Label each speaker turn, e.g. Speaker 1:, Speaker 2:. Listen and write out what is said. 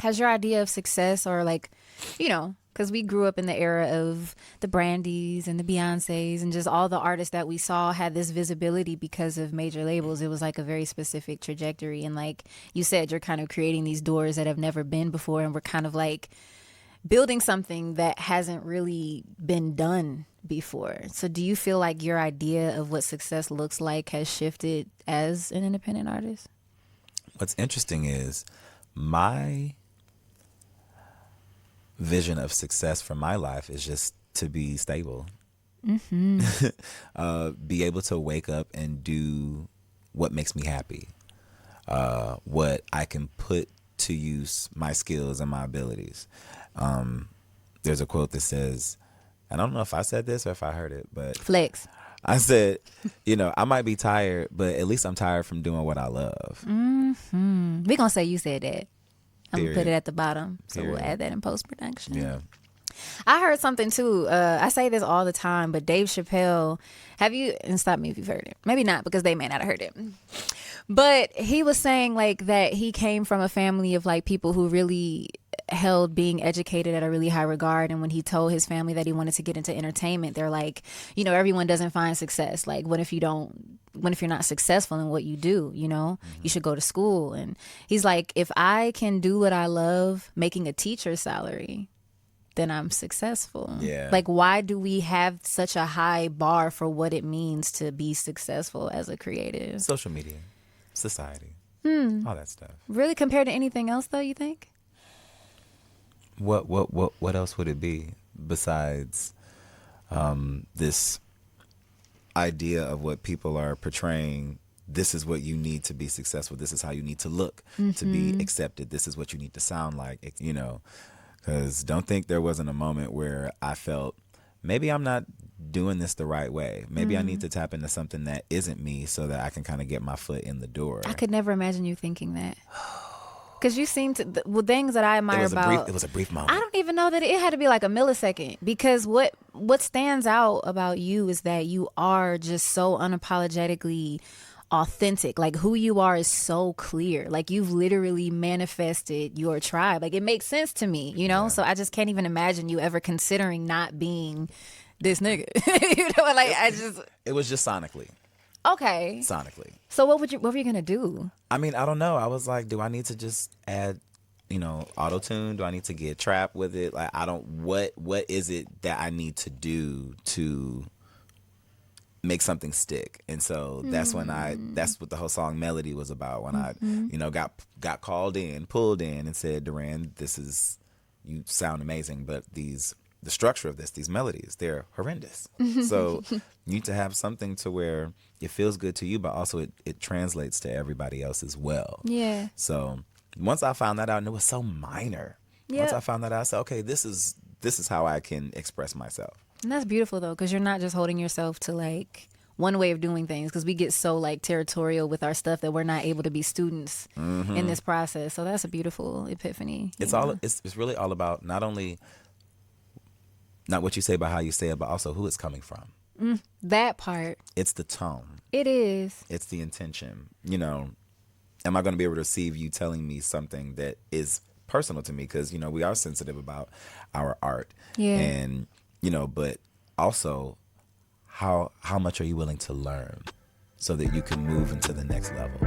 Speaker 1: has your idea of success, or like, because we grew up in the era of the Brandys and the Beyoncés and just all the artists that we saw had this visibility because of major labels. It was like a very specific trajectory. And like you said, you're kind of creating these doors that have never been before. And we're kind of like building something that hasn't really been done before. So do you feel like your idea of what success looks like has shifted as an independent artist?
Speaker 2: What's interesting is my vision of success for my life is just to be stable. Be able to wake up and do what makes me happy, what I can put to use my skills and my abilities. There's a quote that says, I don't know if I said this or if I heard it, but
Speaker 1: Flex.
Speaker 2: I said, I might be tired, but at least I'm tired from doing what I love.
Speaker 1: We're going to say you said that. I'm going to put it at the bottom. So
Speaker 2: Period.
Speaker 1: We'll add that in post-production.
Speaker 2: Yeah.
Speaker 1: I heard something too. I say this all the time, but Dave Chappelle, and stop me if you've heard it. Maybe not, because they may not have heard it. But he was saying like that he came from a family of like people who really held being educated at a really high regard. And when he told his family that he wanted to get into entertainment, they're like, everyone doesn't find success. Like, what if you're not successful in what you do? You should go to school. And he's like, if I can do what I love, making a teacher's salary, then I'm successful.
Speaker 2: Yeah.
Speaker 1: Like, why do we have such a high bar for what it means to be successful as a creative?
Speaker 2: Social media, society, all that stuff.
Speaker 1: Really, compared to anything else, though, you think?
Speaker 2: What else would it be besides this idea of what people are portraying? This is what you need to be successful. This is how you need to look to be accepted. This is what you need to sound like, because don't think there wasn't a moment where I felt maybe I'm not doing this the right way. Maybe I need to tap into something that isn't me so that I can kind of get my foot in the door.
Speaker 1: I could never imagine you thinking that. Because you seem to, things that I admire
Speaker 2: it was a brief moment.
Speaker 1: I don't even know that it had to be like a millisecond. Because what stands out about you is that you are just so unapologetically authentic. Like, who you are is so clear. Like, you've literally manifested your tribe. Like, it makes sense to me, Yeah. So I just can't even imagine you ever considering not being this nigga.
Speaker 2: It was just sonically.
Speaker 1: Okay.
Speaker 2: Sonically.
Speaker 1: So what were you gonna do?
Speaker 2: I mean, I don't know. I was like, do I need to just add, auto tune? Do I need to get trapped with it? Like, what is it that I need to do to make something stick? And so that's what the whole song Melody was about. When I, got called in, pulled in and said, Durand, you sound amazing, but the structure of these melodies, they're horrendous. So you need to have something to where it feels good to you, but also it translates to everybody else as well.
Speaker 1: Yeah.
Speaker 2: So once I found that out, and it was so minor. Yep. Once I found that out, I said, okay, this is how I can express myself.
Speaker 1: And that's beautiful though, because you're not just holding yourself to like one way of doing things, because we get so like territorial with our stuff that we're not able to be students in this process. So that's a beautiful epiphany.
Speaker 2: It's really all about not what you say, but how you say it, but also who it's coming from.
Speaker 1: That part.
Speaker 2: It's the tone.
Speaker 1: It is.
Speaker 2: It's the intention. Am I going to be able to receive you telling me something that is personal to me? Because, we are sensitive about our art.
Speaker 1: Yeah.
Speaker 2: And, but also how much are you willing to learn so that you can move into the next level?